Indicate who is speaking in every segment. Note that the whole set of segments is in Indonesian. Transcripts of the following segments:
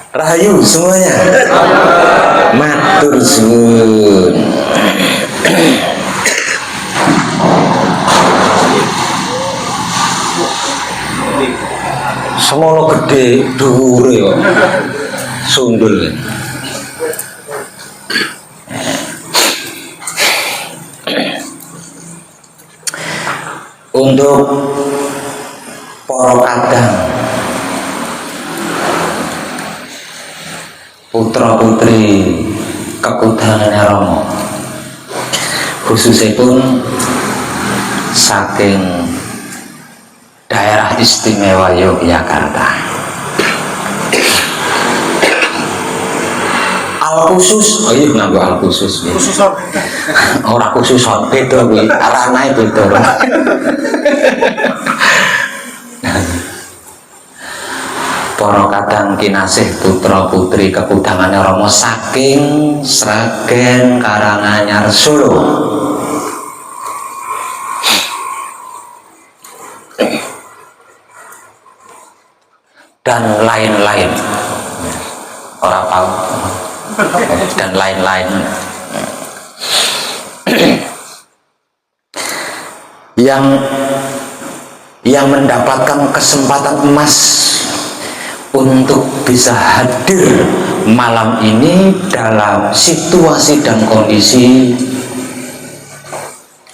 Speaker 1: Rahayu semuanya. Matur suwun. Semono gede dhuwure kok. Sundul. Untuk para kadang putra putri kekudangan Rama, khususipun saking daerah istimewa Yogyakarta. Al khusus, oh iya nganggo al khusus. Khusus ora khusus beda kuwi, arane beda. Para kadang kinasih putra putri kekudangan Rama saking Sragen Karanganyar Solo. Dan lain-lain, orang tahu, dan lain-lain yang mendapatkan kesempatan emas untuk bisa hadir malam ini dalam situasi dan kondisi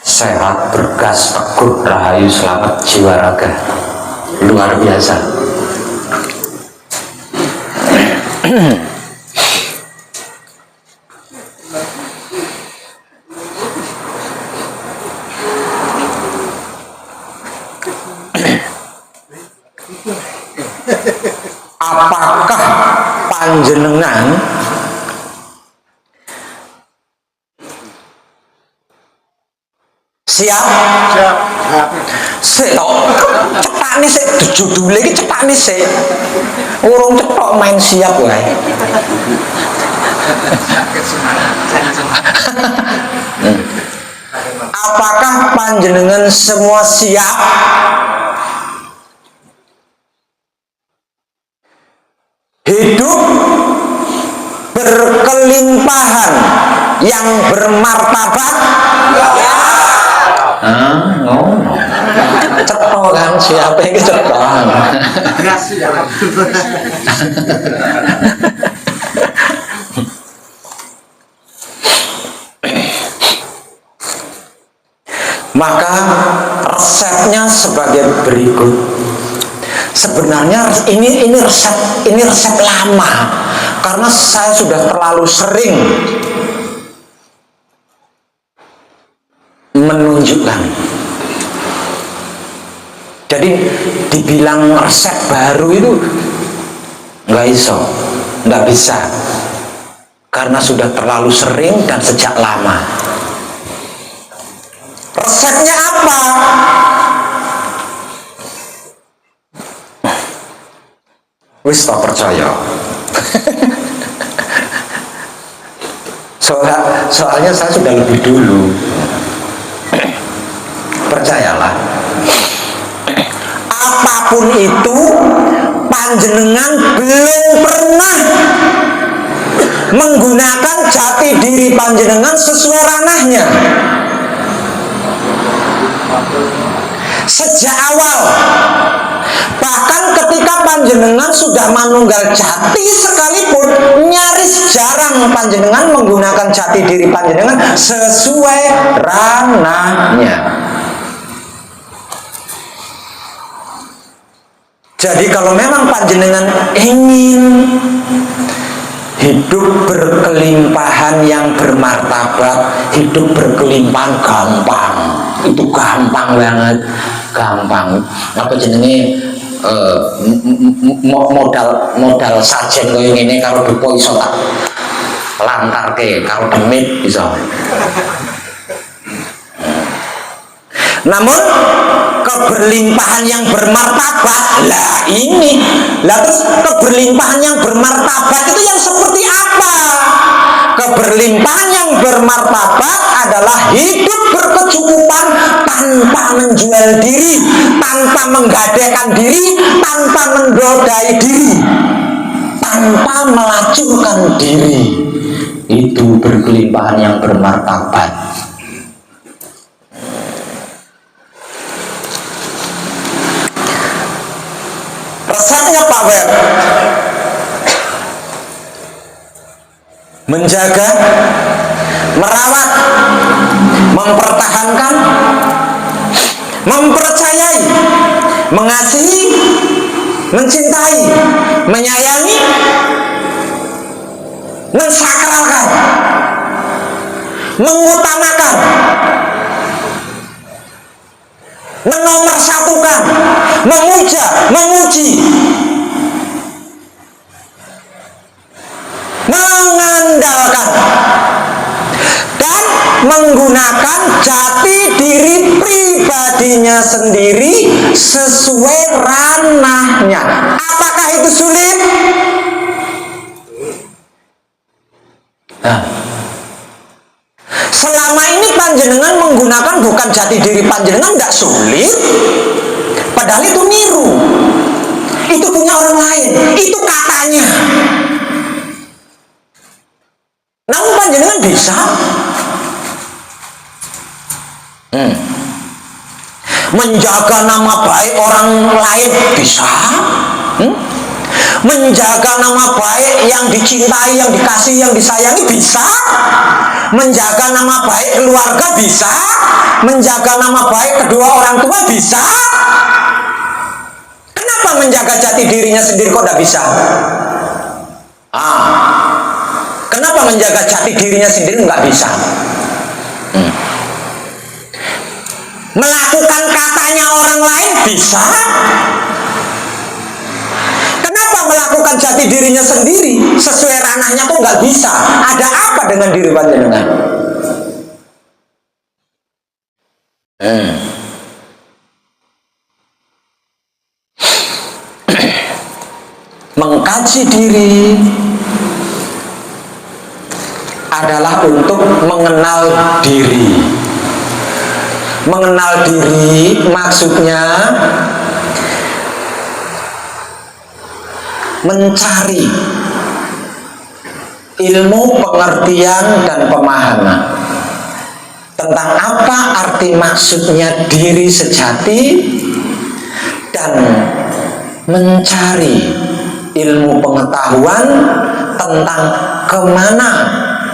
Speaker 1: sehat, bergas, teguh, rahayu, selamat jiwa raga, luar biasa. Apakah panjenengan siap? Sik tok cekane sik judule iki cekane sik. Urung cetok main siap wae. Apakah panjenengan semua siap? Hidup berkelimpahan yang bermartabat. Ngono. Cetok kan siapa yang cetok. Maka resepnya sebagai berikut. Sebenarnya ini resep lama karena saya sudah terlalu sering menunjukkan. Jadi dibilang resep baru itu nggak bisa karena sudah terlalu sering dan sejak lama. Resepnya apa? Wis tak percaya. Soalnya saya sudah lebih dulu. Percayalah. Apapun itu, panjenengan belum pernah menggunakan jati diri panjenengan sesuai ranahnya. Sejak awal, bahkan ketika panjenengan sudah manunggal jati sekalipun, nyaris jarang panjenengan menggunakan jati diri panjenengan sesuai ranahnya. Jadi kalau memang panjenengan ingin hidup berkelimpahan yang bermartabat, hidup berkelimpahan gampang, itu gampang banget, gampang. Apa jenenge modal sajen koyo ngene karo dupa iso tak lantarke karo demit iso. Namun keberlimpahan yang bermartabat, terus keberlimpahan yang bermartabat itu yang seperti apa? Keberlimpahan yang bermartabat adalah hidup berkecukupan tanpa menjual diri, tanpa menggadaikan diri, tanpa mendodai diri, tanpa tanpa melacurkan diri, itu berkelimpahan yang bermartabat. Resepnya Pak Web, menjaga, merawat, mempertahankan, mempercayai, mengasihi, mencintai, menyayangi, mensakralkan, mengutamakan, menomorsatukan, memuja, memuji, mengandalkan, dan menggunakan jati diri pribadinya sendiri sesuai ranahnya. Apakah itu sulit? Nah, selama ini panjenengan menggunakan bukan jati diri panjenengan, nggak sulit. Padahal itu niru, itu punya orang lain, itu katanya. Namun panjenengan bisa menjaga nama baik orang lain, bisa menjaga nama baik yang dicintai, yang dikasihi, yang disayangi, bisa menjaga nama baik keluarga, bisa menjaga nama baik kedua orang tua, bisa. Kenapa menjaga jati dirinya sendiri kok tidak bisa? Kenapa menjaga jati dirinya sendiri nggak bisa? Melakukan katanya orang lain bisa. Kenapa melakukan jati dirinya sendiri sesuai ranahnya kok nggak bisa? Ada apa dengan diri panjenengan? Mengkaji diri adalah untuk mengenal diri. Mengenal diri maksudnya mencari ilmu, pengertian, dan pemahaman tentang apa arti maksudnya diri sejati, dan mencari ilmu pengetahuan tentang kemana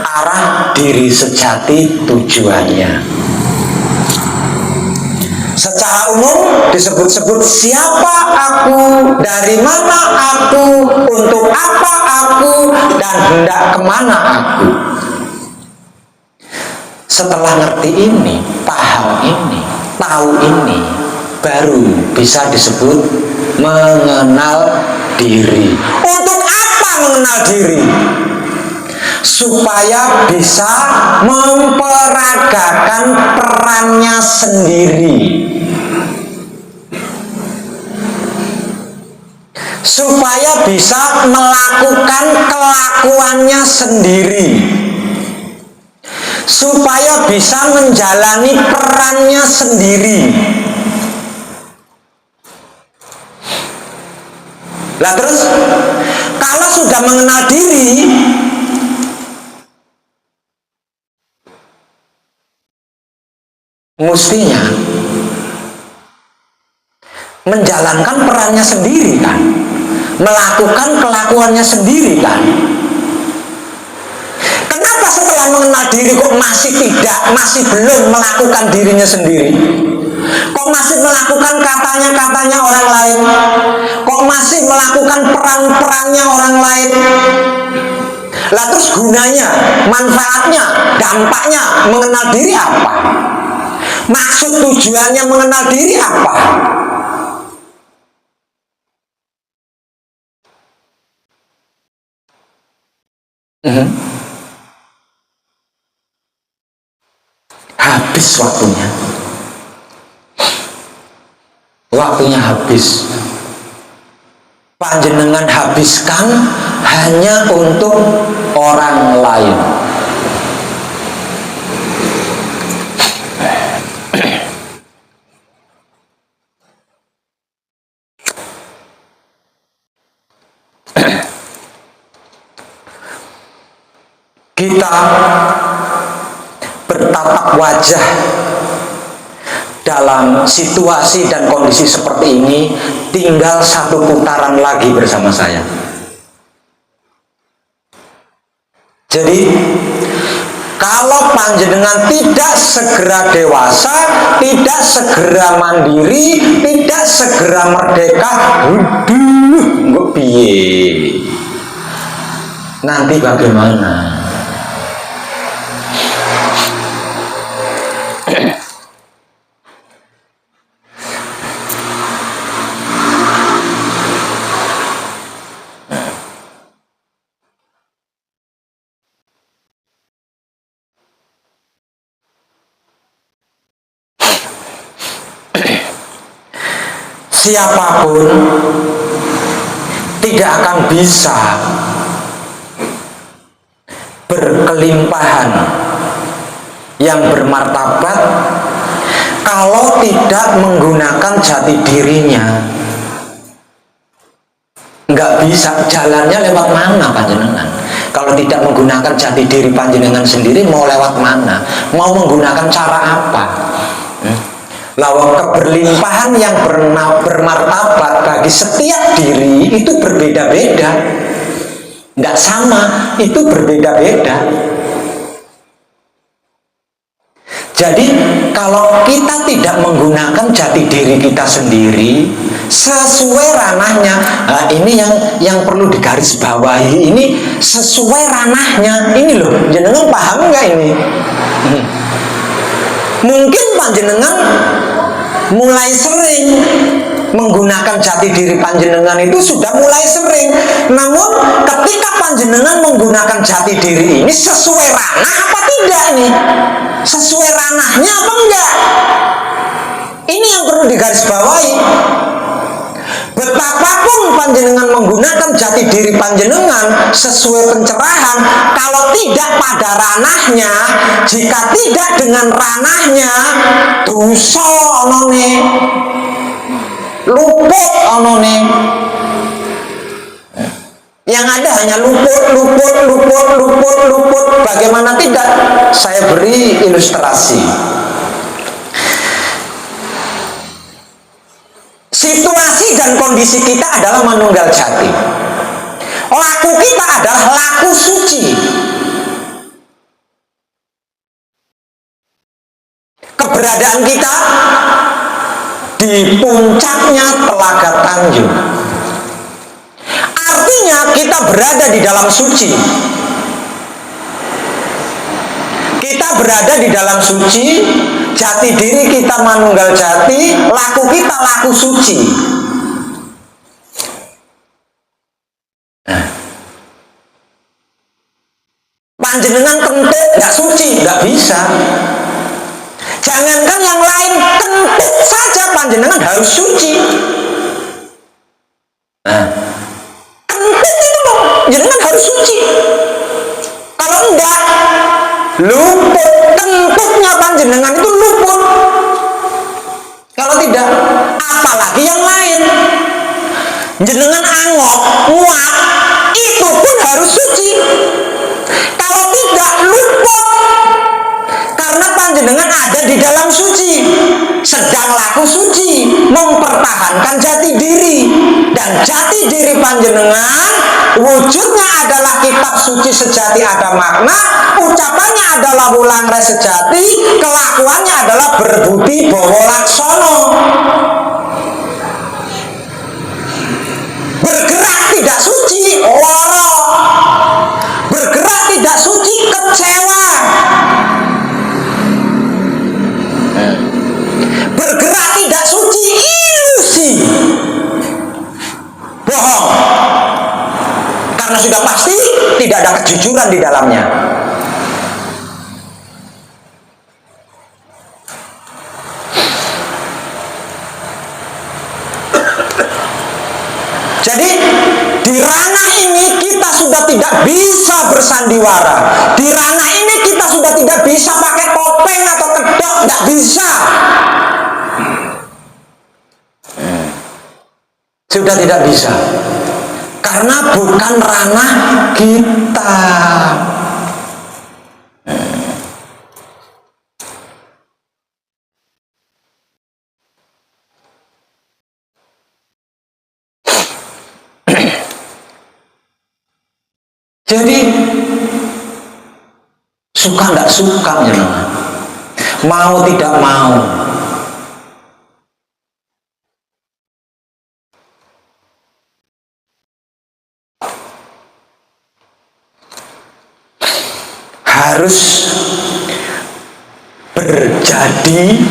Speaker 1: arah diri sejati tujuannya. Secara umum disebut-sebut siapa aku, dari mana aku, untuk apa aku, dan hendak kemana aku. Setelah ngerti ini, paham ini, tahu ini, baru bisa disebut mengenal diri. Untuk apa mengenal diri? Supaya bisa memperagakan perannya sendiri, supaya bisa melakukan kelakuannya sendiri, supaya bisa menjalani perannya sendiri. Lah terus, kalau sudah mengenal diri, mestinya menjalankan perannya sendiri kan, melakukan kelakuannya sendiri kan. Kenapa setelah mengenal diri kok masih belum melakukan dirinya sendiri? Kok masih melakukan katanya orang lain? Kok masih melakukan peran-perannya orang lain? Lah terus gunanya, manfaatnya, dampaknya mengenal diri apa? Maksud tujuannya mengenal diri apa? Habis waktunya. Waktunya habis. Panjenengan habiskan hanya untuk orang lain. kita bertatap wajah dalam situasi dan kondisi seperti ini, tinggal satu putaran lagi bersama saya. Jadi kalau panjenengan tidak segera dewasa, tidak segera mandiri, tidak segera merdeka, waduh, nggak piye. Nanti bagaimana? Siapapun tidak akan bisa berkelimpahan yang bermartabat kalau tidak menggunakan jati dirinya. Nggak bisa, jalannya lewat mana panjenengan? Kalau tidak menggunakan jati diri panjenengan sendiri, mau lewat mana? Mau menggunakan cara apa? Lawang keberlimpahan yang bermartabat bagi setiap diri itu berbeda-beda, nggak sama, itu berbeda-beda. Jadi kalau kita tidak menggunakan jati diri kita sendiri sesuai ranahnya, nah ini yang perlu digarisbawahi, ini sesuai ranahnya. Ini loh, jenengan paham nggak ini? Mungkin panjenengan mulai sering menggunakan jati diri panjenengan itu sudah mulai sering. Namun ketika panjenengan menggunakan jati diri ini sesuai ranah apa tidak ini? Sesuai ranahnya apa enggak? Ini yang perlu digarisbawahi. Betapapun panjenengan menggunakan jati diri panjenengan sesuai pencerahan, kalau tidak pada ranahnya, jika tidak dengan ranahnya, dosa onone, luput onone. Yang ada hanya luput. Bagaimana tidak? Saya beri ilustrasi. Situasi dan kondisi kita adalah manunggal jati. Laku kita adalah laku suci. Keberadaan kita di puncaknya Telaga Tanjung. Artinya kita berada di dalam suci. Kita berada di dalam suci, jati diri kita manunggal jati, laku kita laku suci. Panjenengan kentut nggak suci, nggak bisa. Jangankan yang lain, kentut saja panjenengan harus suci. Kentut itu jenengan harus suci. Kalau enggak, luput. Kentutnya panjenengan itu luput. Kalau tidak, apalagi yang lain. Jenengan angok, muak, itu pun harus suci. Kalau tidak, luput. Karena panjenengan ada di dalam suci, sedang laku suci, mempertahankan jati diri. Dan jati diri panjenengan wujudnya adalah kitab suci sejati ada makna, ucapannya adalah wulang res sejati, kelakuannya adalah berbudi bawa laksono. Bergerak tidak suci, loro. Bergerak tidak suci, kecewa. Bergerak tidak suci, ilusi, bohong. Karena sudah pasti tidak ada kejujuran di dalamnya. Jadi di ranah ini kita sudah tidak bisa bersandiwara. Di ranah ini kita sudah tidak bisa pakai topeng atau kedok, tidak bisa. Sudah tidak bisa. Karena bukan ranah kita. Jadi suka nggak suka jenengan, mau tidak mau, harus berjadi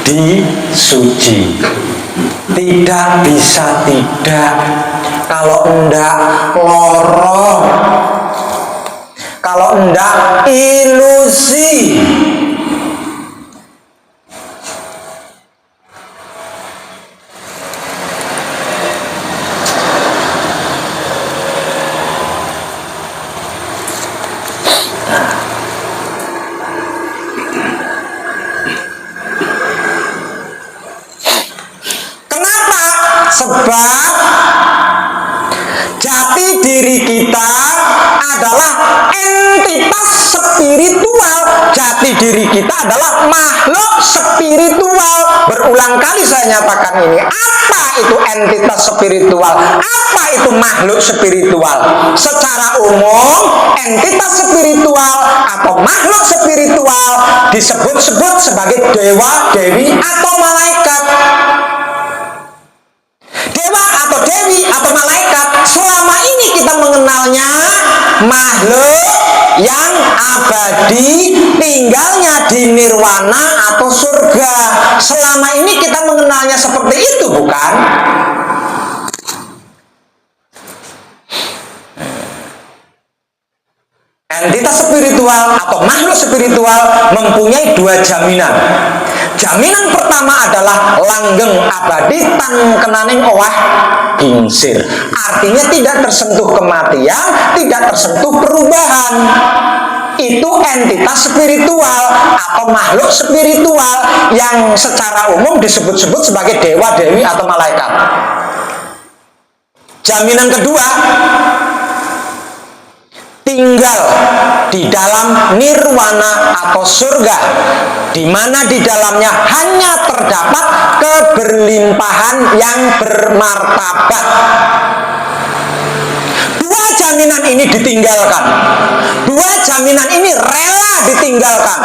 Speaker 1: di suci. Tidak bisa tidak. Kalau enggak lorong, kalau enggak ilusi. Sebab jati diri kita adalah entitas spiritual. Jati diri kita adalah makhluk spiritual. Berulang kali saya nyatakan ini. Apa itu entitas spiritual? Apa itu makhluk spiritual? Secara umum, entitas spiritual atau makhluk spiritual disebut-sebut sebagai dewa, dewi, atau malaikat. Dewa atau dewi atau malaikat, selama ini kita mengenalnya makhluk yang abadi, tinggalnya di nirwana atau surga. Selama ini kita mengenalnya seperti itu, bukan? Entitas spiritual atau makhluk spiritual mempunyai dua jaminan. Jaminan pertama adalah langgeng abadi tan kenaning owah gingsir. Artinya tidak tersentuh kematian, tidak tersentuh perubahan. Itu entitas spiritual atau makhluk spiritual yang secara umum disebut-sebut sebagai dewa, dewi, atau malaikat. Jaminan kedua, tinggal di dalam nirwana atau surga, di mana di dalamnya hanya terdapat keberlimpahan yang bermartabat. Dua jaminan ini ditinggalkan, dua jaminan ini rela ditinggalkan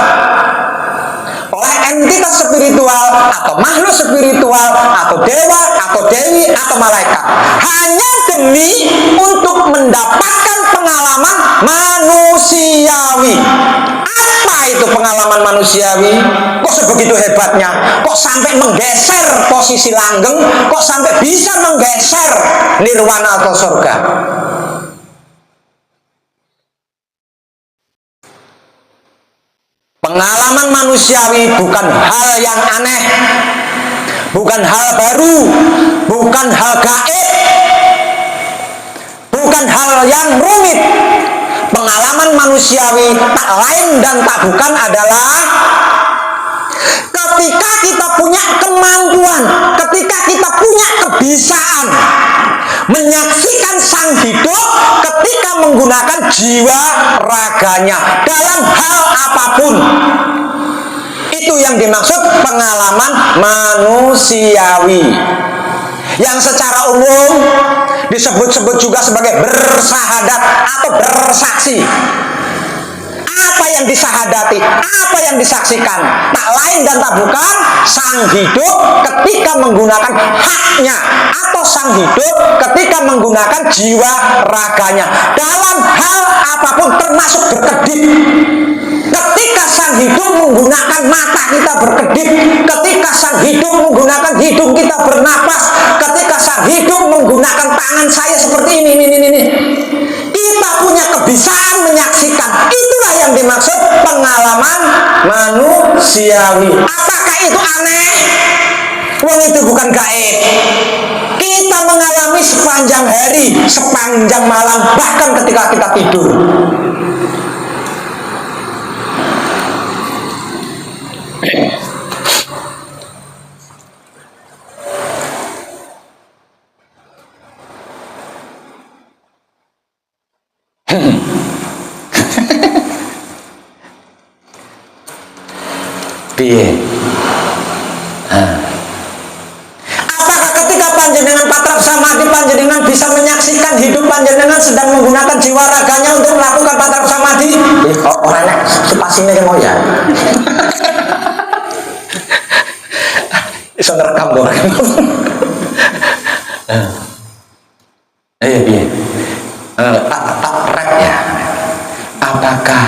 Speaker 1: oleh entitas spiritual atau makhluk spiritual atau dewa atau dewi atau malaikat, hanya demi untuk mendapatkan pengalaman manusiawi. Apa itu pengalaman manusiawi? Kok sebegitu hebatnya? Kok sampai menggeser posisi langgeng? Kok sampai bisa menggeser nirwana atau surga? Pengalaman manusiawi bukan hal yang aneh, bukan hal baru, bukan hal gaib, bukan hal yang rumit. Pengalaman manusiawi tak lain dan tak bukan adalah ketika kita punya kemampuan, ketika kita punya kebisaan menyaksikan sang hidup ketika menggunakan jiwa raganya dalam hal apapun. Itu yang dimaksud pengalaman manusiawi, yang secara umum disebut-sebut juga sebagai bersahadat atau bersaksi. Apa yang disahadati, apa yang disaksikan, tak lain dan tak bukan sang hidup ketika menggunakan haknya, atau sang hidup ketika menggunakan jiwa raganya dalam hal apapun, termasuk berkedip. Ketika sang hidup menggunakan mata kita berkedip, ketika sang hidup menggunakan hidung kita bernapas, ketika sang hidup menggunakan tangan saya seperti ini, kita punya kebisaan menyaksikan. Itulah yang dimaksud pengalaman manusiawi. Apakah itu aneh? Wong itu bukan gaib. Kita mengalami sepanjang hari, sepanjang malam, bahkan ketika kita tidur. Piye? Apakah ketika panjenengan patrap samadhi panjenengan bisa menyaksikan hidup panjenengan sedang menggunakan jiwa raganya Orang enak spasinya yang mau ya. Bisa ngerekam dong. Iya. Tak rek ya. Apakah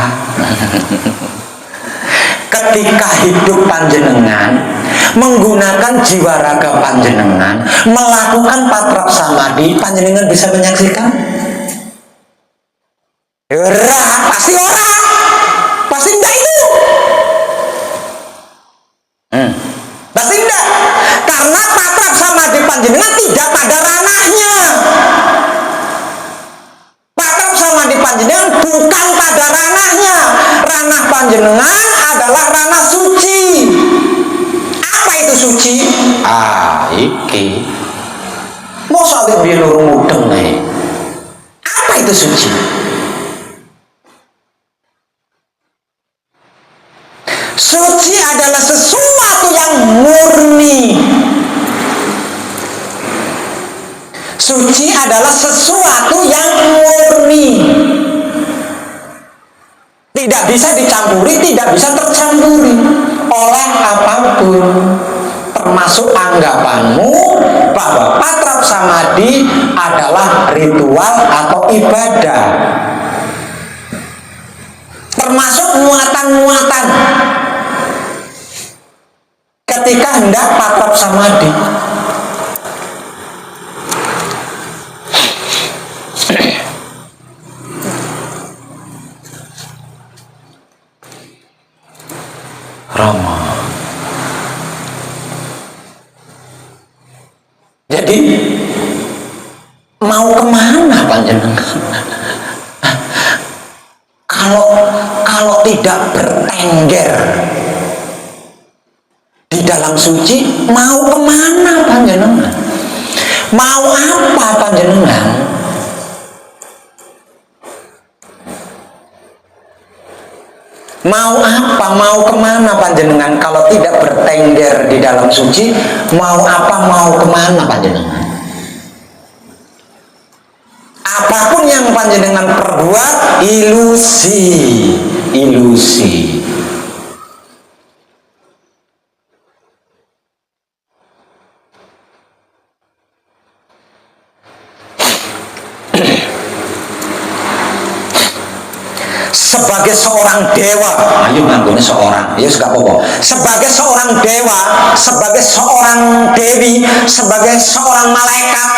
Speaker 1: ketika hidup panjenengan menggunakan jiwa raga panjenengan melakukan patrap samadhi, panjenengan bisa menyaksikan? Pasti enggak itu. Pasti enggak, karena patrap samadhi panjenengan tidak pada ranahnya. Patrap samadhi panjenengan bukan pada ranahnya. Ranah panjenengan adalah ranah suci. Apa itu suci? Iki mau soal biru mudeng nih. Apa itu suci? Suci adalah sesuatu yang murni. Suci adalah sesuatu yang murni. Tidak bisa dicampuri, tidak bisa tercampuri oleh apapun. Termasuk anggapanmu bahwa patrap samadhi adalah ritual atau ibadah. Termasuk muatan-muatan ketika hendak patrap samadhi. Rama. Jadi mau kemana panjenengan? Kalau tidak bertengger di dalam suci, mau kemana panjenengan? Mau apa panjenengan? Mau apa? Mau kemana panjenengan? Kalau tidak bertengger di dalam suci, mau apa? Mau kemana panjenengan? Apapun yang panjenengan perbuat, ilusi. Sebagai seorang dewa, ayo nganggunya seorang, ya suka apa? Sebagai seorang dewa, sebagai seorang dewi, sebagai seorang malaikat,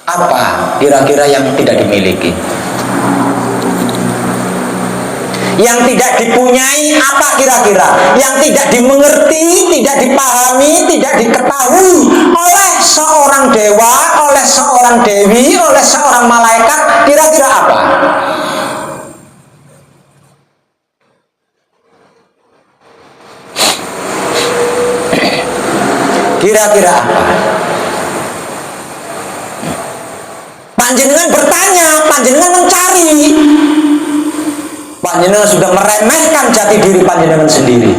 Speaker 1: apa kira-kira yang tidak dimiliki? Yang tidak dipunyai apa kira-kira? Yang tidak dimengerti, tidak dipahami, tidak diketahui oleh seorang dewa, oleh seorang dewi, oleh seorang malaikat, kira-kira apa? Kira-kira apa? Panjenengan bertanya, panjenengan mencari. Panjenengan sudah meremehkan jati diri panjenengan sendiri.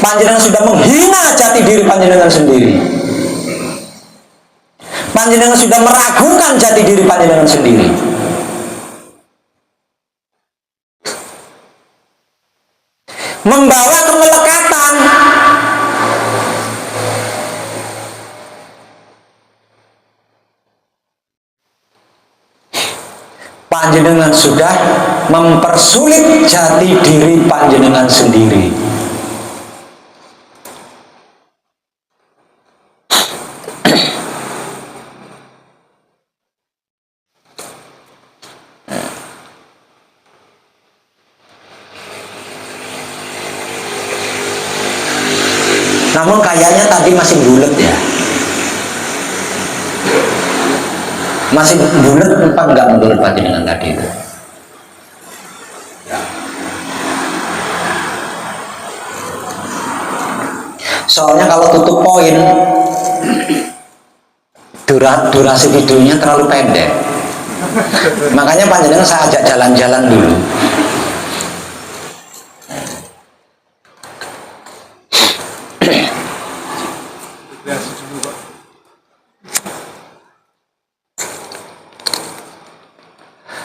Speaker 1: Panjenengan sudah menghina jati diri panjenengan sendiri. Panjenengan sudah meragukan jati diri panjenengan sendiri. Membawa kemelekatan. Panjenengan sudah mempersulit jati diri panjenengan sendiri. Namun kayaknya tadi masih bulat ya. Masih bulat apa enggak menurut panjenengan tadi itu? Soalnya kalau tutup poin, durasi videonya terlalu pendek. Makanya panjenengan saya ajak jalan-jalan dulu.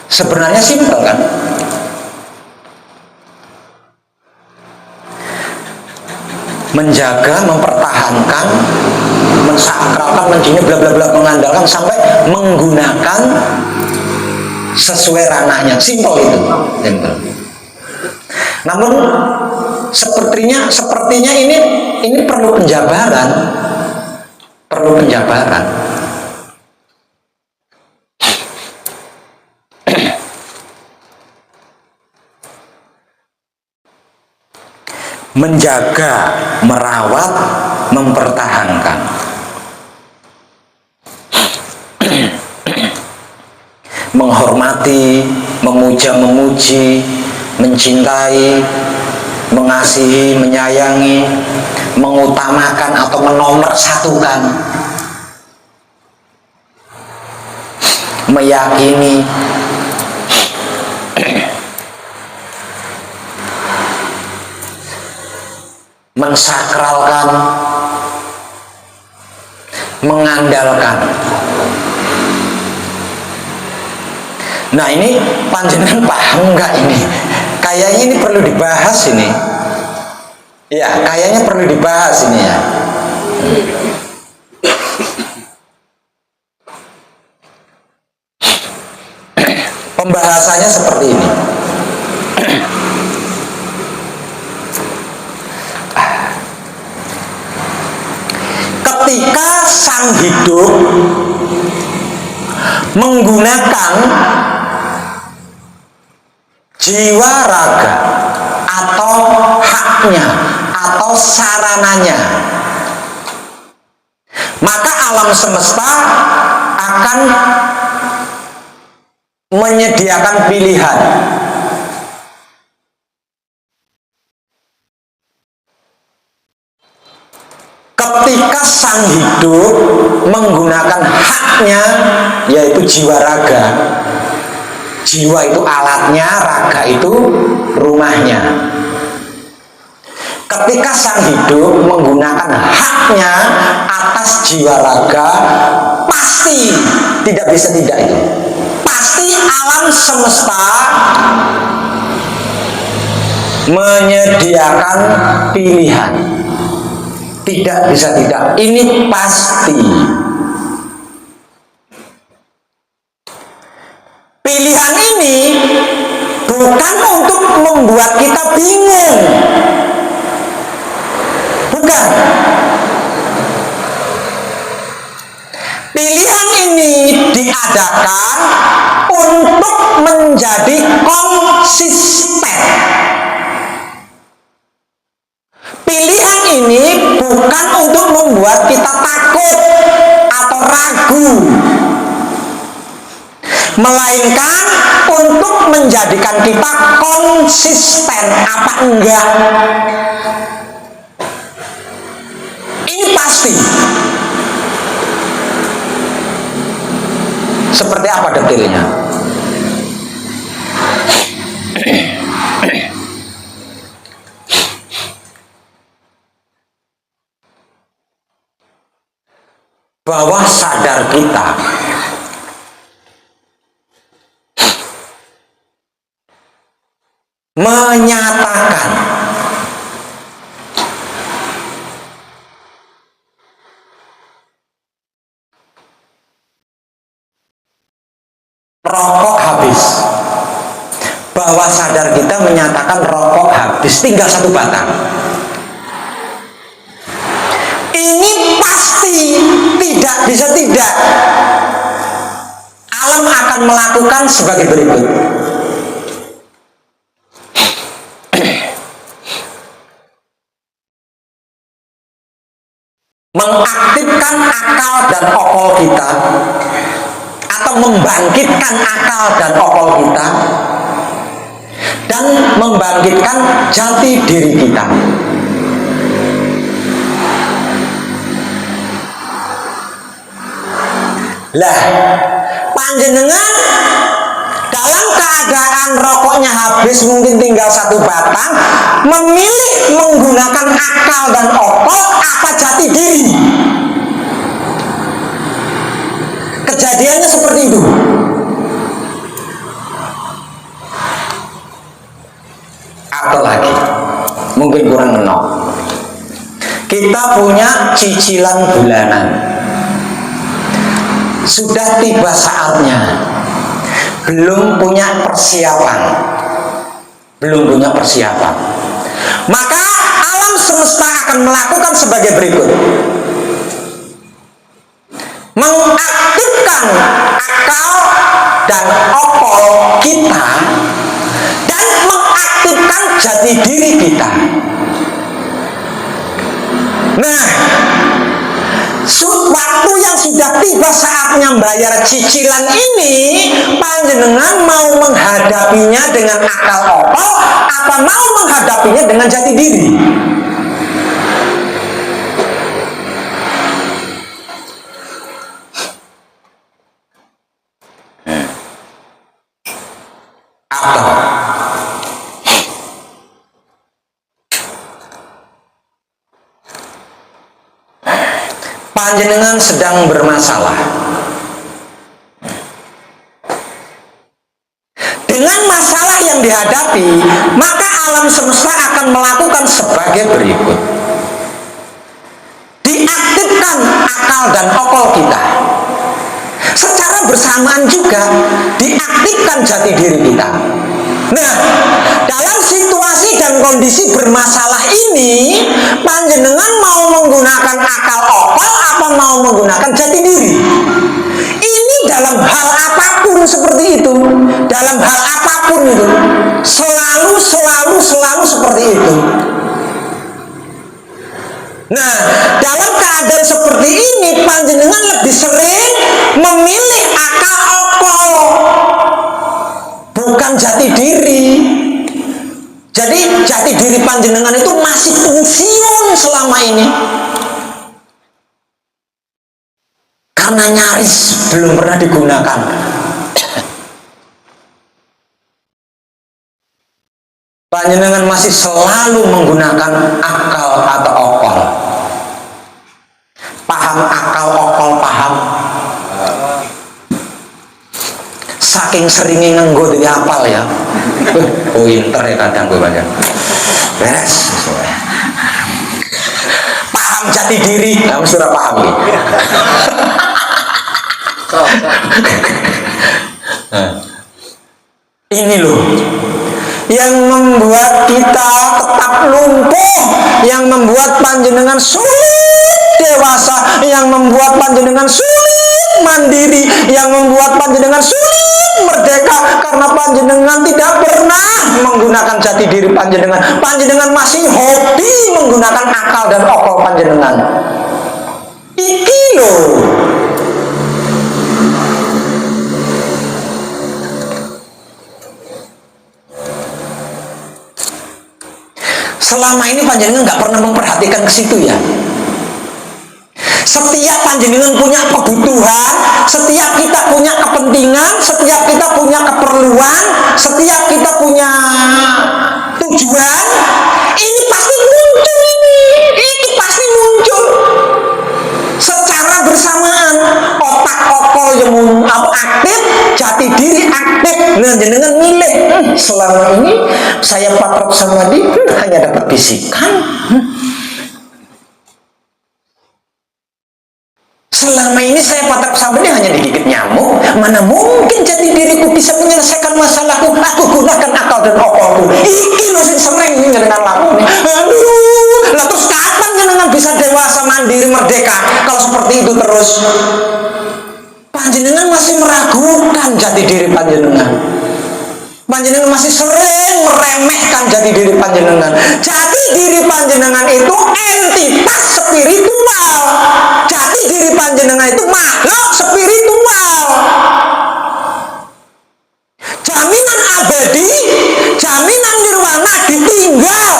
Speaker 1: Sebenarnya simpel kan? Menjaga, mempertahankan, mensakralkan, menjini bla bla bla, mengandalkan sampai menggunakan sesuai ranahnya. Simpel itu. Simpel. Namun sepertinya ini perlu penjabaran. Perlu penjabaran. Menjaga, merawat, mempertahankan. Menghormati, memuja, memuji, mencintai, mengasihi, menyayangi, mengutamakan atau menomorsatukan, meyakini, mensakralkan, mengandalkan. Nah, ini panjenengan paham nggak ini? Kayaknya ini perlu dibahas ini. Ya, kayaknya perlu dibahas ini ya. Pembahasannya seperti ini. Ketika sang hidup menggunakan jiwa raga atau haknya atau sarananya, maka alam semesta akan menyediakan pilihan. Ketika sang hidup menggunakan haknya, yaitu jiwa raga. Jiwa itu alatnya, raga itu rumahnya. Ketika sang hidup menggunakan haknya atas jiwa raga, pasti tidak bisa tidak itu. Pasti alam semesta menyediakan pilihan. Tidak bisa tidak, ini pasti. Pilihan ini bukan untuk membuat kita bingung, bukan. Pilihan ini diadakan untuk menjadi konsisten. Pilihan ini bukan untuk membuat kita takut atau ragu, melainkan untuk menjadikan kita konsisten apa enggak. Ini pasti. Seperti apa detailnya? Bawah sadar kita menyatakan rokok habis. Bawah sadar kita menyatakan rokok habis, tinggal satu batang. Ini pasti tidak bisa tidak. Alam akan melakukan sebagai berikut. Mengaktifkan akal dan okol kita, atau membangkitkan akal dan okol kita, dan membangkitkan jati diri kita. Lah, panjenengan dalam keadaan rokoknya habis, mungkin tinggal satu batang, memilih menggunakan akal dan okol apa jati diri? Kejadiannya seperti itu. mungkin kurang kenal. Kita punya cicilan bulanan. Sudah tiba saatnya. Belum punya persiapan. Maka alam semesta akan melakukan sebagai berikut. Mengaktifkan akal dan okol kita dan mengaktifkan jati diri kita. Nah, waktu yang sudah tiba saatnya bayar cicilan ini, panjenengan mau menghadapinya dengan akal okol apa mau menghadapinya dengan jati diri? Panjenengan sedang bermasalah. Dengan masalah yang dihadapi, maka alam semesta akan melakukan sebagai berikut. Diaktifkan akal dan okol kita. Secara bersamaan juga diaktifkan jati diri kita. Nah, dalam situasi dan kondisi bermasalah ini, panjenengan mau menggunakan akal okol apa mau menggunakan jati diri? Ini dalam hal apapun seperti itu. Dalam hal apapun itu. Selalu seperti itu. Nah, dalam keadaan seperti ini, panjenengan lebih sering memilih akal okol, bukan jati diri. Jadi jati diri panjenengan itu masih fungsiun selama ini, karena nyaris belum pernah digunakan. Panjenengan masih selalu menggunakan akal atau okol. Paham akal okol, paham. Saking seringnya nganggo dari apal ya. Pinter ya kadang gue baca. Beres. Paham jati diri, kamu sudah paham nih. Ini loh yang membuat kita tetap lumpuh, yang membuat panjenengan sulit dewasa, yang membuat panjenengan sulit mandiri, yang membuat panjenengan sulit merdeka, karena panjenengan tidak pernah menggunakan jati diri panjenengan. Panjenengan masih hobi menggunakan akal dan okol panjenengan. Iki loh. Selama ini panjenengan nggak pernah memperhatikan ke situ ya. Setiap panjenengan punya kebutuhan, setiap kita punya kepentingan, setiap kita punya keperluan, setiap kita punya tujuan, ini pasti muncul ini pasti muncul secara bersamaan. Otak okol yang aktif, jati diri aktif. Nah, jenengan milih. Selama ini saya patrok sama dia hanya dapat bisikan. Selama ini saya patrok sama dia hanya digigit nyamuk. Mana mungkin jati diriku bisa menyelesaikan masalahku? Aku gunakan akal dan okolku. Iki lo sing sering dengan laku. Aduh, lah terus kapan jenengan bisa dewasa, mandiri, merdeka kalau seperti itu terus? Panjenengan masih meragukan jati diri panjenengan. Panjenengan masih sering meremehkan jati diri panjenengan. Jati diri panjenengan itu entitas spiritual. Jati diri panjenengan itu makhluk spiritual. Jaminan abadi, jaminan nirwana ditinggal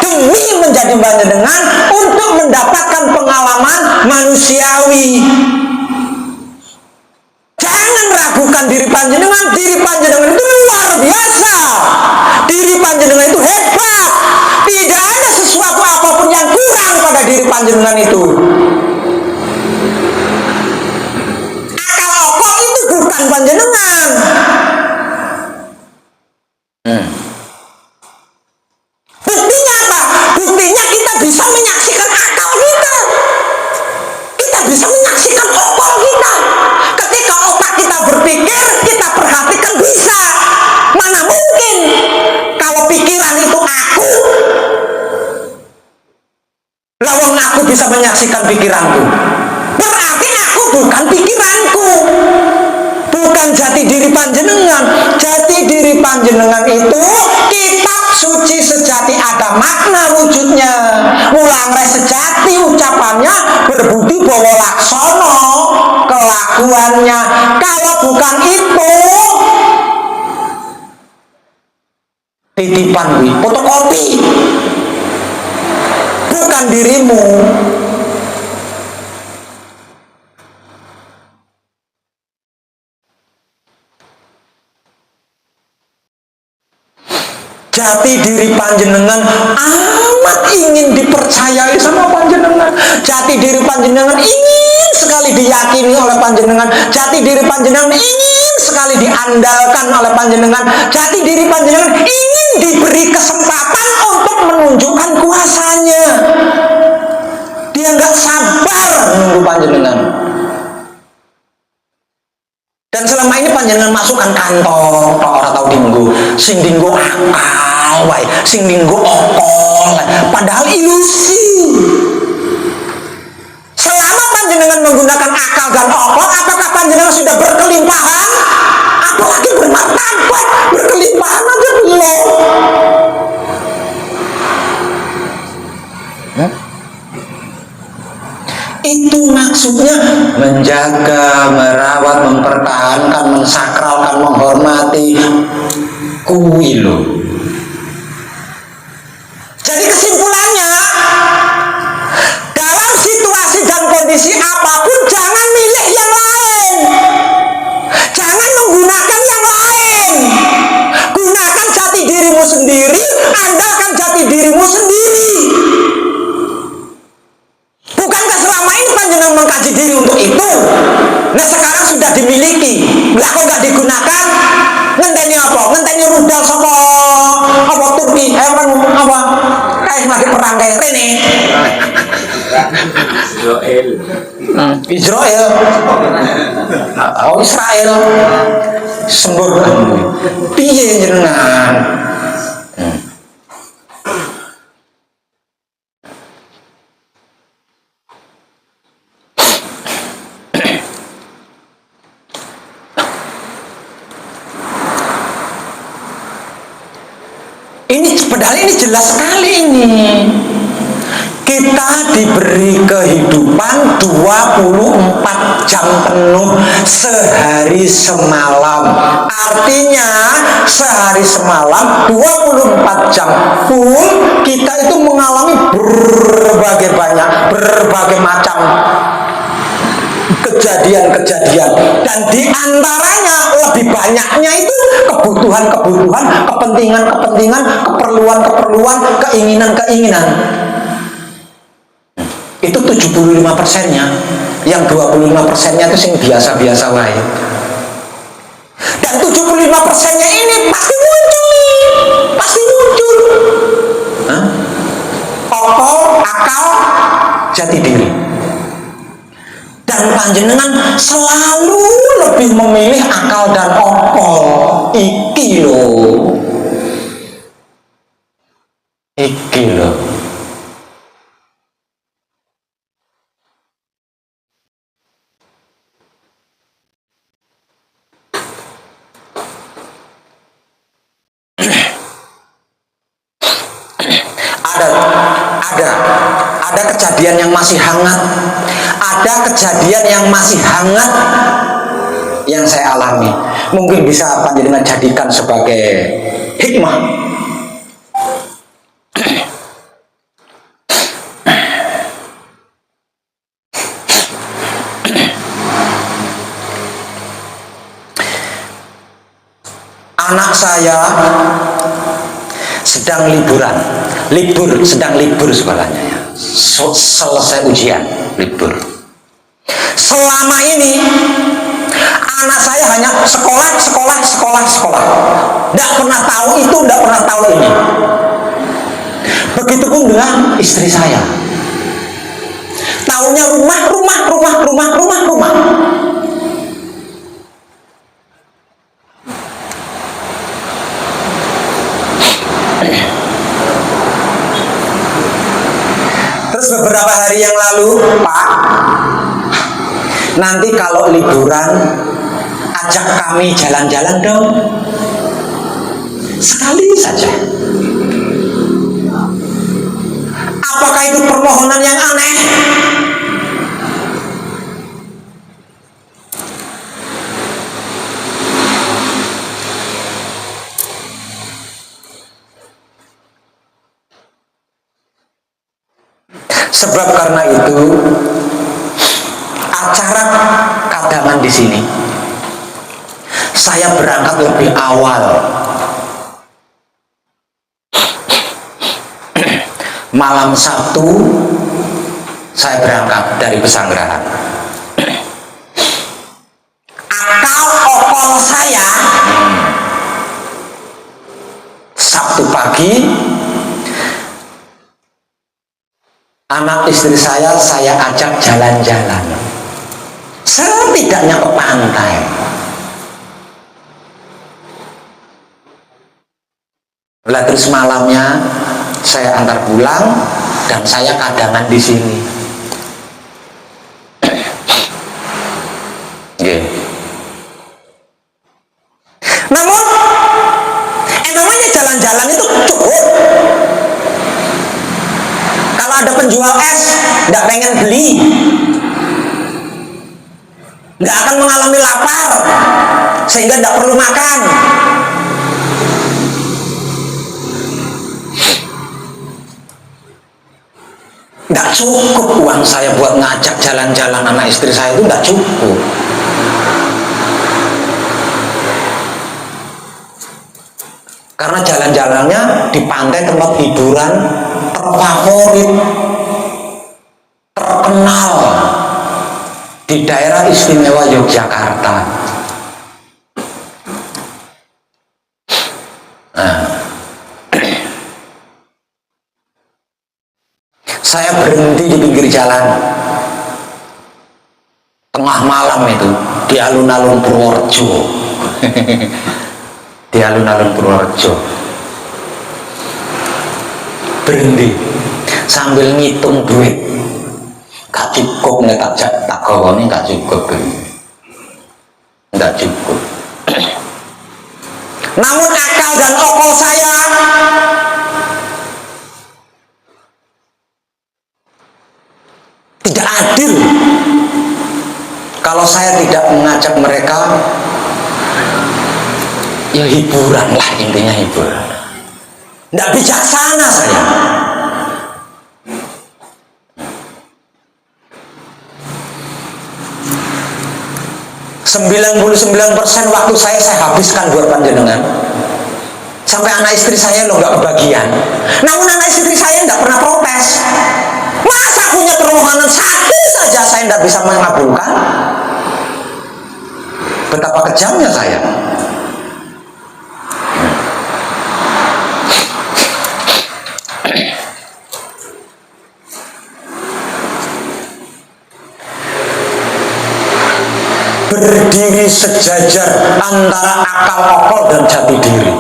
Speaker 1: demi menjadi panjenengan untuk mendapatkan pengalaman manusiawi. Jangan ragukan diri panjenengan itu luar biasa. Diri panjenengan itu hebat. Tidak ada sesuatu apapun yang kurang pada diri panjenengan itu. Akal okol itu bukan panjenengan. Buktinya apa? mengoperasikan pikiranku. Berarti aku bukan pikiranku, bukan jati diri panjenengan. Jati diri panjenengan itu kitab suci sejati, ada makna wujudnya. Mulang res sejati ucapannya, berbudi bawa laksono kelakuannya. Kalau bukan itu, titipan fotokopi, bukan dirimu. Jati diri panjenengan amat ingin dipercayai sama panjenengan. Jati diri panjenengan ingin sekali diyakini oleh panjenengan. Jati diri panjenengan ingin sekali diandalkan oleh panjenengan. Jati diri panjenengan ingin diberi kesempatan untuk menunjukkan kuasanya. Dia nggak sabar menunggu panjenengan. Dan selama ini panjenengan masukkan kantong, kok orang tahu dinggo, sing dinggo akal, wae, sing dinggo okol, padahal ilusi. Selama panjenengan menggunakan akal dan okol, apakah panjenengan sudah berkelimpahan? Apalagi bermartabat, berkelimpahan aja belum. Itu maksudnya menjaga, merawat, mempertahankan, mensakralkan, menghormati kuwi lho. Jadi kesimpulannya, dalam situasi dan kondisi apapun jangan milih yang lain, jangan menggunakan yang lain. Gunakan jati dirimu sendiri, andalkan jati dirimu sendiri. Bukankah selama ini panjenengan mengkaji diri untuk itu? Nah sekarang sudah dimiliki, lah kok nggak digunakan? Ngenteni apa? Ngenteni rudal sapa? Apa Turki? Apa? Kayak lagi perang kayak Rene. Israel. Oh Israel. Sembur. Piye jenengan? Padahal ini jelas sekali ini. Kita diberi kehidupan 24 jam penuh sehari semalam. Artinya sehari semalam 24 jam full kita itu mengalami berbagai macam kejadian-kejadian, dan diantaranya lebih banyaknya itu kebutuhan-kebutuhan, kepentingan-kepentingan, keperluan-keperluan, keinginan-keinginan. Itu 75%-nya. Yang 25%-nya itu sing biasa-biasa wae. Dan 75%-nya ini pasti muncul. Okol, akal, jati diri. Dan panjenengan selalu lebih memilih akal dan okol. Iki loh. Ada kejadian yang masih hangat. Ada kejadian yang masih hangat yang saya alami. Mungkin bisa panjenengan jadikan sebagai hikmah. Anak saya sedang sedang libur sekolahnya ya. Selesai ujian, libur. Selama ini anak saya hanya sekolah. Tidak pernah tahu itu, tidak pernah tahu ini. Begitupun dengan istri saya. Taunya rumah. Terus beberapa hari yang lalu, Pak, nanti kalau liburan ajak kami jalan-jalan dong, sekali saja. Apakah itu permohonan yang aneh? Sebab karena itu acara kadangan di sini saya berangkat lebih awal. Malam Sabtu saya berangkat dari Pesanggerahan. Akal okol saya Sabtu pagi, anak istri saya ajak jalan-jalan, setidaknya ke pantai. Lah terus malamnya saya antar pulang dan saya kadangan di sini. Namun namanya jalan-jalan itu cukup. Kalau ada penjual es nggak pengen beli, nggak akan mengalami lapar sehingga nggak perlu makan. Nggak cukup uang saya buat ngajak jalan-jalan anak istri saya, itu nggak cukup. Karena jalan-jalannya di pantai, tempat hiburan terfavorit, terkenal di daerah istimewa Yogyakarta. Saya berhenti di pinggir jalan tengah malam itu di alun-alun Purworejo. Di alun-alun Purworejo berhenti sambil ngitung duit. Gak cukup nih, tak gawani, gak cukup, gak cukup. Namun akal dan okol saya tidak adil kalau saya tidak mengajak mereka. Ya hiburan lah, intinya hiburan. Tidak bijaksana saya. 99% waktu saya habiskan buat panjenengan. Sampai anak istri saya lo nggak kebagian. Namun anak istri saya nggak pernah protes. Masa punya permohonan satu saja saya tidak bisa mengabulkan? Betapa kejamnya saya. Berdiri sejajar antara akal okol dan jati diri.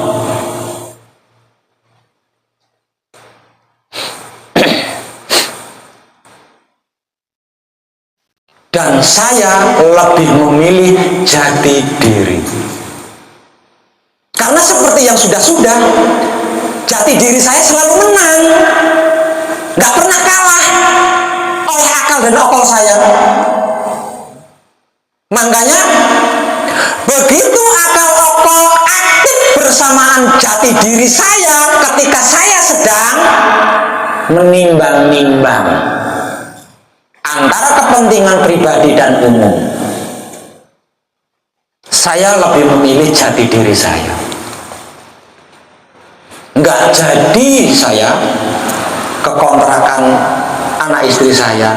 Speaker 1: Dan saya lebih memilih jati diri. Karena seperti yang sudah-sudah, jati diri saya selalu menang, gak pernah kalah oleh akal dan okol saya. Makanya begitu akal okol aktif bersamaan jati diri saya ketika saya sedang menimbang-nimbang antara kepentingan pribadi dan umum, saya lebih memilih jati diri saya. Nggak jadi saya ke kontrakan anak istri saya.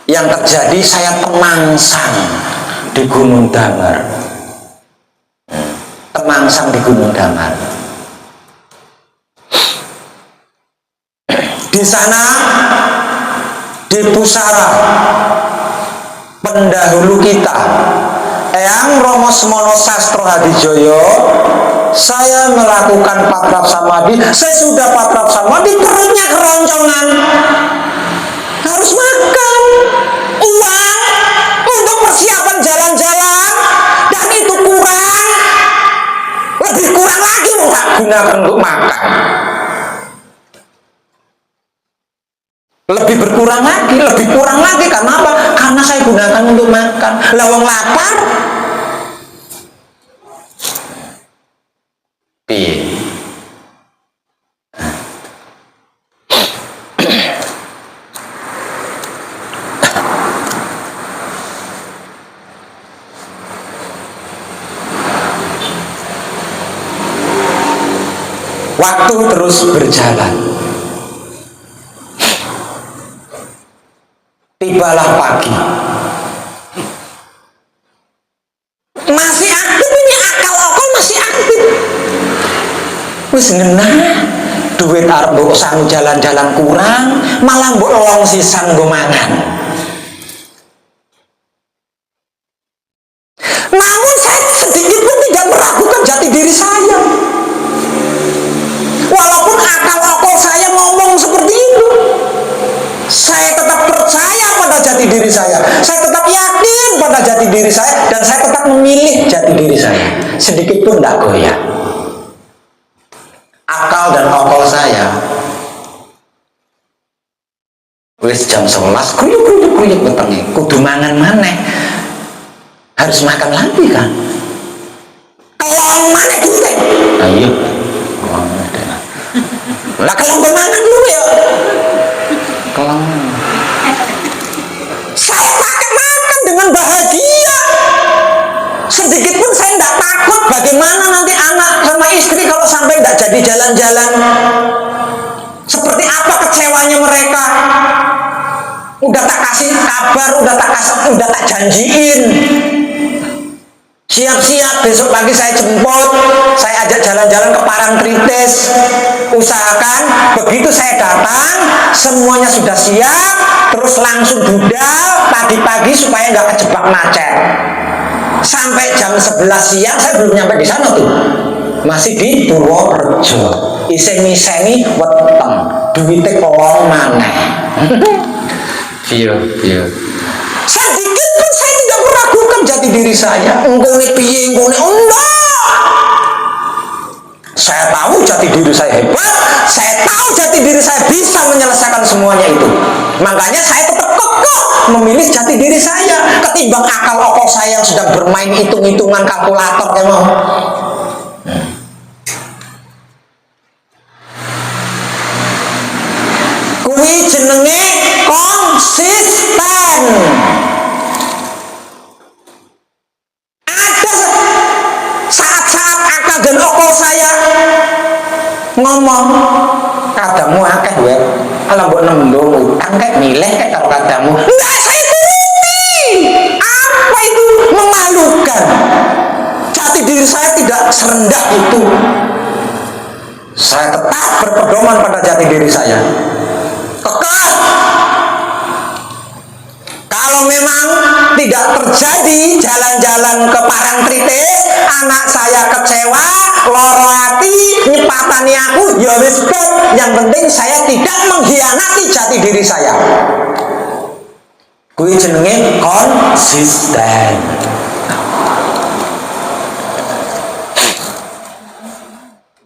Speaker 1: Yang terjadi saya temangsang di Gunung Damar. Temangsang di Gunung Damar. Di sana, di pusara pendahulu kita, Eyang Romo Semono Sastro Hadijoyo, saya melakukan patrap samadhi. Saya sudah patrap samadhi, perutnya keroncongan. harus makan uang untuk persiapan jalan-jalan, dan itu kurang, lebih kurang lagi mau tak gunakan untuk makan, lebih berkurang lagi, lebih kurang lagi. Karena apa? Karena saya gunakan untuk makan. Lawang lapar piye? Waktu terus berjalan. Tibalah pagi. Masih aktif ini, akal okol masih aktif. Wis ngenah duit arep mbok sang jalan-jalan kurang, malah mbok lolong sisan nggo mangan. Namun saya sedikit pun tidak meragukan jati diri saya. Walaupun akal okol saya ngomong seperti itu, saya tetap percaya pada jati diri saya. Saya tetap yakin pada jati diri saya, dan saya tetap memilih jati diri saya. Sedikit pun tidak goyah. Akal dan okol saya wis jam 11 kuyuk wetenge kudu mangan maneh. Harus makan lagi kan? Kelong maneh duwe. Ayo. Lah kalau mangan dulu ya. Kelong. Saya pakai makan dengan bahagia. Sedikit pun saya tidak takut bagaimana nanti anak sama istri kalau sampai tidak jadi jalan-jalan. Seperti apa kecewanya mereka. Udah tak kasih kabar, udah tak janjiin. Siap-siap besok pagi saya jemput, saya ajak jalan-jalan ke Parangtritis. Usahakan begitu saya datang semuanya sudah siap, terus langsung budal pagi-pagi supaya nggak kejebak macet. Sampai jam 11 siang saya belum nyampe di sana tuh, masih di Purworejo. Iseng-isengi weteng, duitnya kolong maneh. Iya. Sedikit pun saya tidak meragukan jati diri saya. Enggak piye, enggak. Saya tahu jati diri saya hebat. Saya tahu jati diri saya bisa menyelesaikan semuanya itu. Makanya saya tetap kokoh memilih jati diri saya ketimbang akal okol saya yang sedang bermain hitung-hitungan kalkulator kayak mau. Kuwi jenenge konsisten. Ada saat-saat akal dan okol saya ngomong, kadamu akeh wae. Ala mbok nembung utang kayak milih kayak karo kadamu. Enggak, saya turuti. Apa itu? Memalukan. Jati diri saya tidak serendah itu. Saya tetap berpedoman pada jati diri saya. Kekeh. Kalau memang tidak terjadi jalan-jalan ke Parangtritis, anak saya kecewa, loro ati, nyepatani aku, ya wis bet. Yang penting saya tidak mengkhianati jati diri saya. Kuwi jenenge konsisten.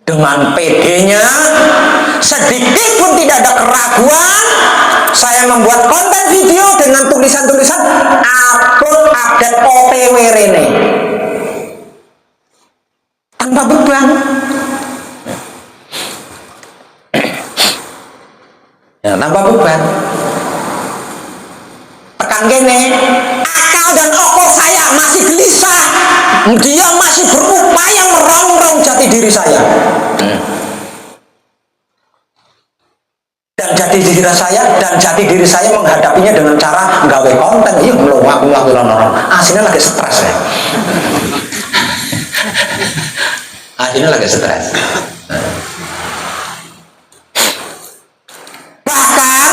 Speaker 1: Dengan PD-nya, sedikit pun tidak ada keraguan, saya membuat konten video dengan tulisan-tulisan update OTW Rene tanpa beban. Ya, tanpa beban. Tekan gini, akal dan okol saya masih gelisah. Dia masih berupaya merongrong jati diri saya. Dan jati diri saya menghadapinya dengan cara nggawe konten. Iya, belum aku ngelakuin orang. Aslinya lagi stres ya. Aslinya lagi stres. Bahkan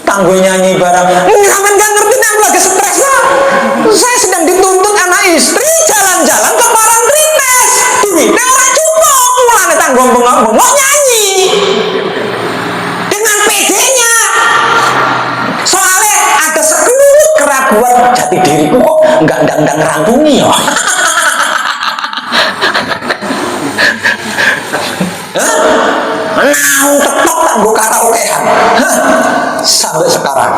Speaker 1: tangguh nyanyi barang. Jangan nggak ngerti, aku lagi stres lah. Saya sedang dituntut anak istri jalan-jalan ke Parangtritis. Duitnya orang cukup, mulane tanggung bengok nyanyi. jati diriku kok nggak ndang-ndang ngerantungi ya. Nah, tetap tak gue karaokean sampai sekarang.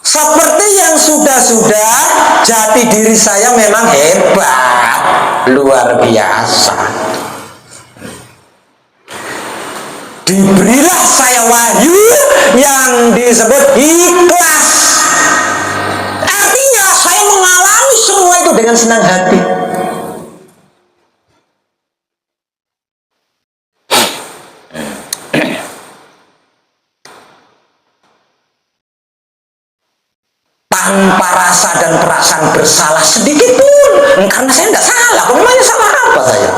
Speaker 1: Seperti yang sudah-sudah, jati diri saya memang hebat, luar biasa. Diberilah saya wahyu yang disebut ikhlas. Artinya saya mengalami semua itu dengan senang hati. Tanpa rasa dan perasaan bersalah sedikit pun, karena saya tidak salah. Memangnya salah apa saya?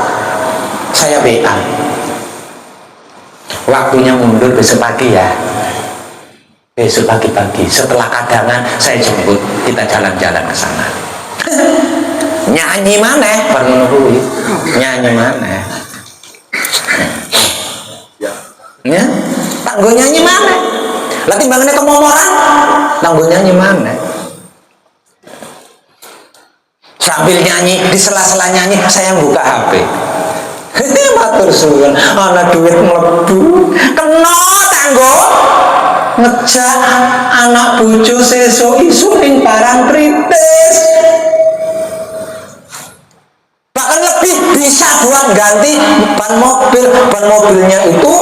Speaker 1: Saya BA. Waktunya mundur besok pagi ya. Besok pagi-pagi setelah kadangan saya jemput, kita jalan-jalan ke sana. Nyanyi mana? Permenurui. Nyanyi mana? Ya, tanggo nyanyi mana? Lah timbangannya kemomoran, tanggo nyanyi mana? Sambil nyanyi, di sela-sela nyanyi saya buka HP. Matur suwun, ana duit mlebu. Kena tanggo ngejak anak bojo sesuk isu ning barang kritis. Bahkan lebih bisa buat ganti ban mobil. Ban mobilnya itu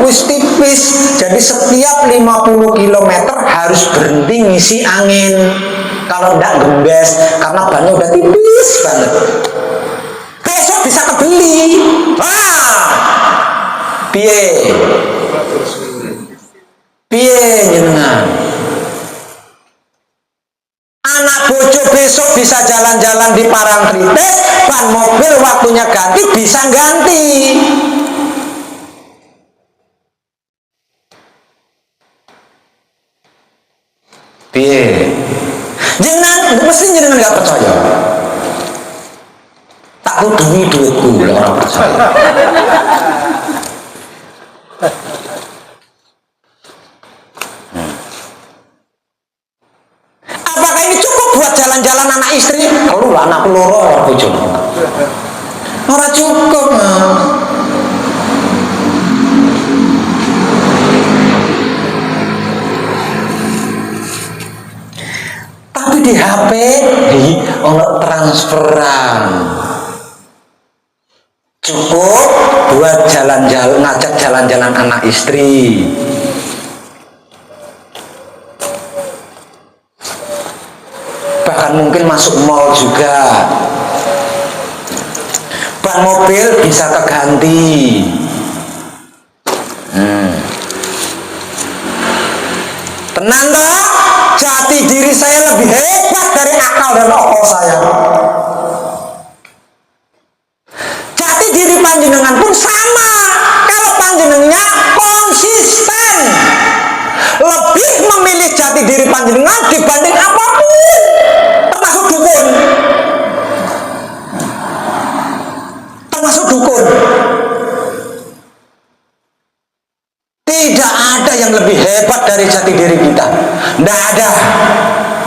Speaker 1: wis tipis, jadi setiap 50 km harus berhenti ngisi angin. Kalau enggak gembes, karena bannya udah tipis banget. Besok bisa kebeli. Piye? Piye jenengan? Anak bojo besok bisa jalan-jalan di Parangtritis, ban mobil waktunya ganti bisa ganti. Piye? Jenengan mesti jenengan nggak percaya. Tak kudungi duitku orang percaya. Apakah ini cukup buat jalan-jalan anak istri? Kalau anak loro bojone. Ora cukup. Tapi di HP ono transferan. Cukup buat jalan-jalan, ngajak jalan-jalan anak istri. Bahkan mungkin masuk mall juga. Ban mobil bisa keganti. Tenang toh, jati diri saya lebih hebat dari akal dan okol saya. Jati diri panjenengan pun sama. Kalau panjenengannya konsisten, lebih memilih jati diri panjenengan dibanding apapun, termasuk dukun. Termasuk dukun. Tidak ada yang lebih hebat dari jati diri kita. Tidak ada.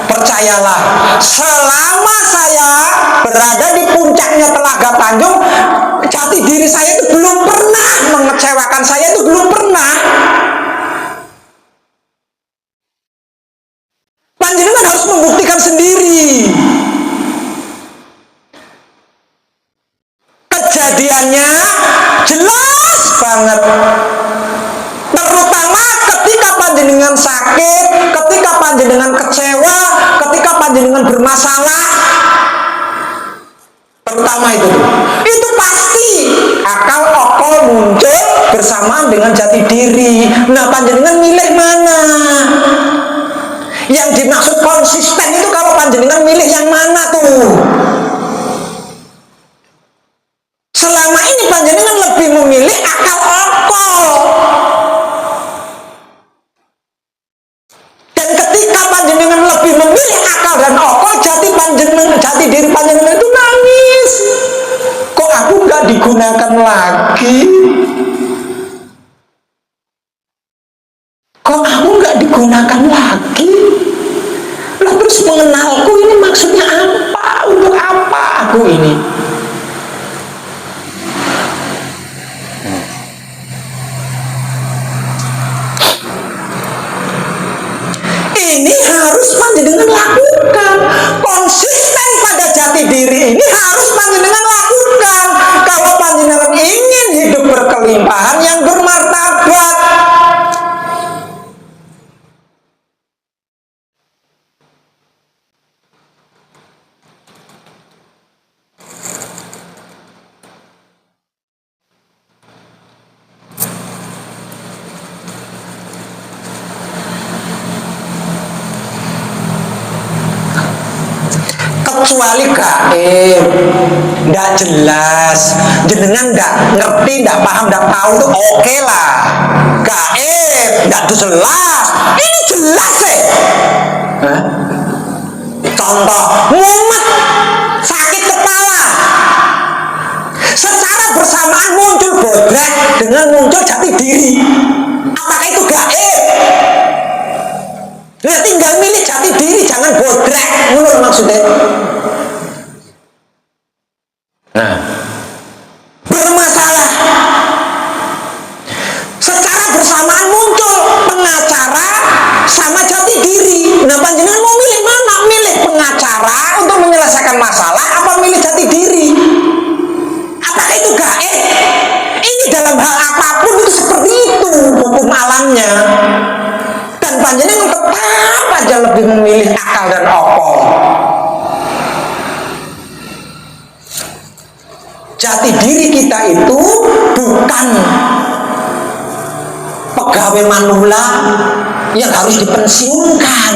Speaker 1: Percayalah, selama saya berada di puncaknya Telaga Tanjung, jati diri saya itu belum pernah mengecewakan saya, itu belum pernah. Panjenengan harus membuktikan sendiri. Kejadiannya jelas banget. Terutama ketika panjenengan sakit, ketika panjenengan kecewa, ketika panjenengan bermasalah, terutama itu pasti akal okol muncul bersamaan dengan jati diri. Nah, panjenengan milih mana? Yang dimaksud konsisten itu kalau panjenengan milih yang mana tuh? Selama ini panjenengan lebih memilih akal okol. Dan ketika panjenengan lebih memilih akal dan okol, jati diri panjenengan itu nangis. Kok aku nggak digunakan lagi? lagi. Kok aku nggak digunakan lagi? Lah terus mengenalku ini maksudnya apa? Untuk apa aku ini? Ini harus panjenengan lakukan. Konsisten pada jati diri ini harus panjenengan lakukan. Kalau panjenengan ingin hidup berkelimpahan yang bermartabat. Kecuali gaib, ndak jelas, jenengan ndak ngerti, ndak paham, ndak tahu tuh oke lah. Gaib, ndak jelas, ini jelas sih. Contoh, mumet, sakit kepala, secara bersamaan muncul bodrek dengan muncul jati diri. Apakah itu gaib? Nah, tinggal milih jati diri, jangan bodrek, menurut maksudnya. Nah, bermasalah. Secara bersamaan muncul pengacara sama jati diri. Nah, panjenengan mau milih mana? Milih pengacara untuk menyelesaikan masalah, apa milih jati diri? Apakah itu gaib? Ini dalam hal apapun itu seperti itu hukum alamnya. Dan panjenengan tetap aja lebih memilih akal dan okol. Jati diri kita itu bukan pegawai manula yang harus dipensiunkan.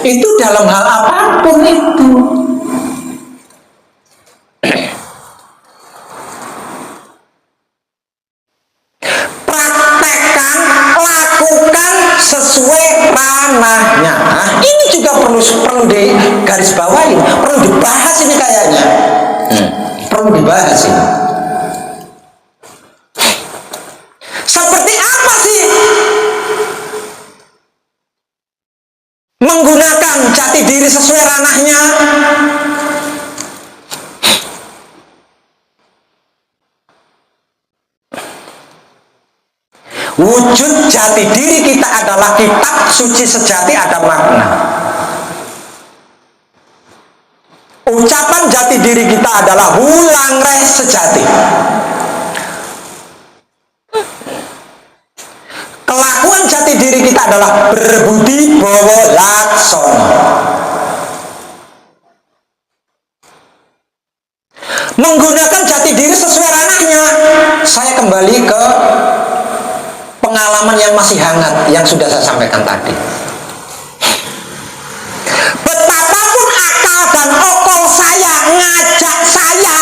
Speaker 1: Itu dalam hal apapun itu. Praktekkan, lakukan sesuai ranahnya. Nah, ini juga perlu digarisbawahi, perlu dibahas ini kayaknya. Perlu dibahas ini. Seperti apa sih menggunakan jati diri sesuai ranahnya? Wujud jati diri kita adalah kitab suci sejati, ada makna. Ucapan jati diri kita adalah hulangreh sejati. Kelakuan jati diri kita adalah berbudi bowo laksono. Menggunakan jati diri sesuai ranahnya. Saya kembali ke pengalaman yang masih hangat yang sudah saya sampaikan tadi. Betapapun akal dan okol saya ngajak saya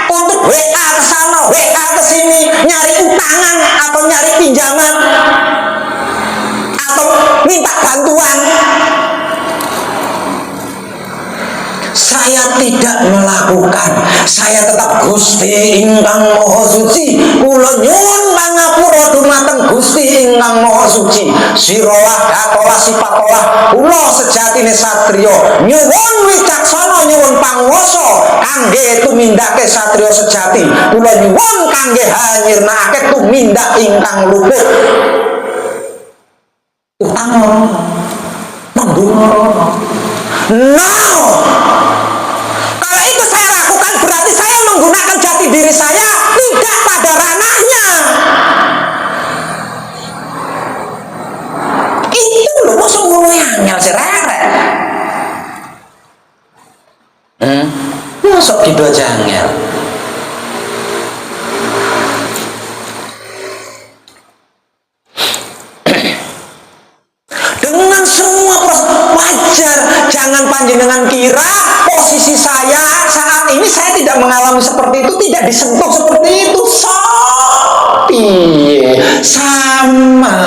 Speaker 1: untuk WA ke sana, WA ke sini, nyari utangan atau nyari pinjaman atau minta bantuan, saya tidak melakukan. Saya tetap Gusti ingkang Maha Suci, kula nyuwun pangapura dumateng Gusti ingkang Maha Suci. Sirolah gatolah sipatolah, kula sejatine satriya nyuwun wicaksana, nyuwun panguwasa kangge tumindake satriya sejati. Kula nyuwun kangge hanyirnake tumindak ingkang luput. Utama mendungo. Now, kalau itu saya lakukan berarti saya menggunakan jati diri saya tidak pada ranahnya. Itu loh, masa ngono angel sih rere. Masuk gitu aja angel. Dengan semua wajar, jangan panjenengan kira posisi saya saat ini saya tidak mengalami seperti itu, tidak disentuh seperti itu. piye sama.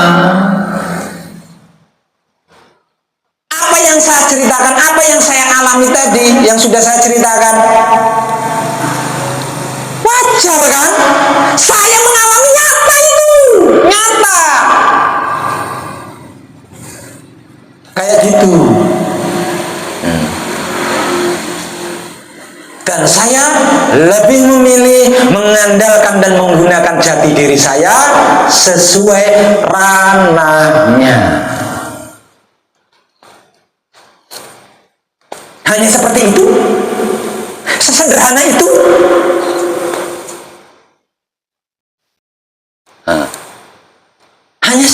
Speaker 1: Apa yang saya ceritakan, apa yang saya alami tadi, yang sudah saya ceritakan, wajar kan? Saya mengalami nyata itu, nyata. Kayak gitu. Dan saya lebih memilih mengandalkan dan menggunakan jati diri saya sesuai ranahnya. Hanya seperti itu, sesederhana itu. Hanya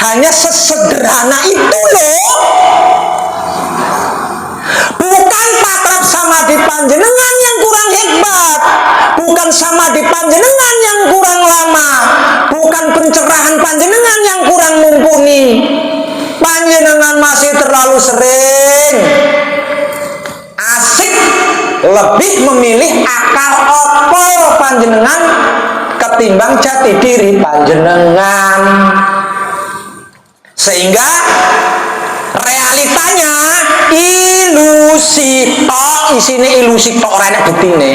Speaker 1: hanya sesederhana itu loh. Bukan patrap sama di panjenengan yang kurang hebat, bukan sama di panjenengan yang kurang lama, bukan pencerahan panjenengan yang kurang mumpuni. Panjenengan masih terlalu sering asik lebih memilih akal opor panjenengan ketimbang jati diri panjenengan, sehingga realitanya ilusi tok, isine ilusi tok, ora enak buktine.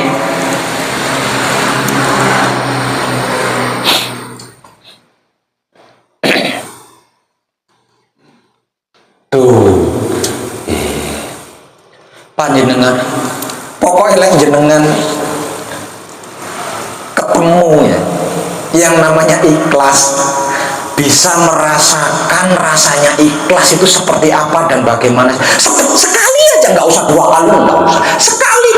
Speaker 1: Tuh panjenengan pokoknya lek jenengan ketemu ya yang namanya ikhlas, bisa merasakan rasanya ikhlas itu seperti apa dan bagaimana. Sekali aja, nggak usah 2 kali, nggak usah, sekali,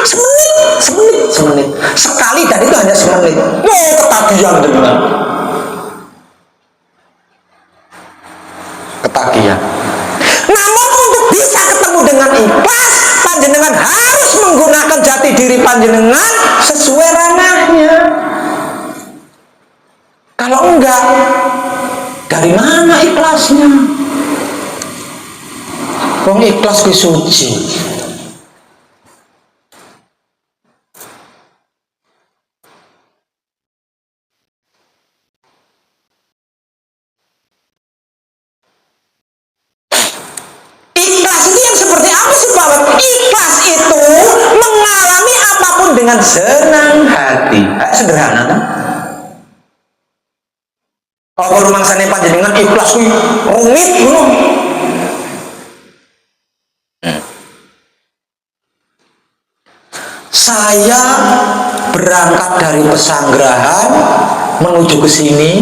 Speaker 1: semenit sekali, dan itu hanya semenit. Ketagihan dengan ketagihan. Namun untuk bisa ketemu dengan ikhlas, panjenengan harus menggunakan jati diri panjenengan sesuai ranahnya. Kalau enggak, dari mana ikhlasnya? Wong ikhlas kuwi suci. Ikhlas itu yang seperti apa sih Pak? Ikhlas itu mengalami apapun dengan senang hati. Sederhana kan? Kalau rumangsane panjenengan ikhlas kuwi rumit ngono. Saya berangkat dari Pesanggerahan menuju ke sini.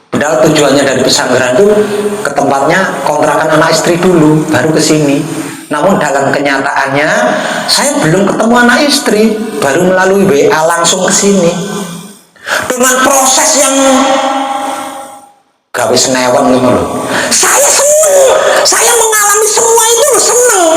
Speaker 1: Padahal tujuannya dari Pesanggerahan itu ke tempatnya kontrakan anak istri dulu, baru ke sini. Namun dalam kenyataannya saya belum ketemu anak istri, baru melalui WA langsung ke sini. Dengan proses yang gawe senewan gitu loh. Saya seneng, saya mengalami semua itu loh, seneng.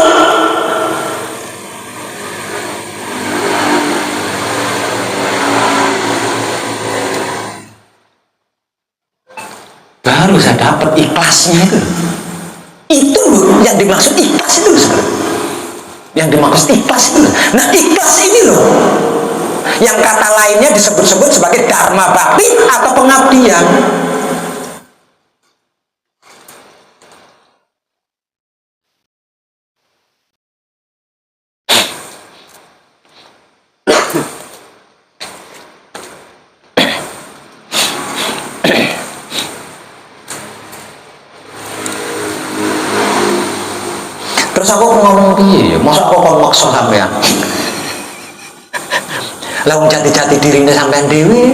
Speaker 1: Baru saya dapat ikhlasnya itu. Itu loh yang dimaksud ikhlas itu loh. Yang dimaksud ikhlas itu loh. Nah ikhlas ini loh yang kata lainnya disebut-sebut sebagai dharma bakti atau pengabdian. Terus aku ngomong piye? Masa aku kon maksa sampean? Lah wong jati-jati dirine sampean dhewe.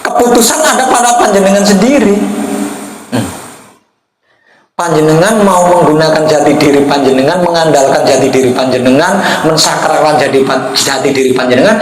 Speaker 1: Keputusan ada pada panjenengan sendiri. Panjenengan mau menggunakan jati diri panjenengan, mengandalkan jati diri panjenengan, mensakralkan jati diri panjenengan,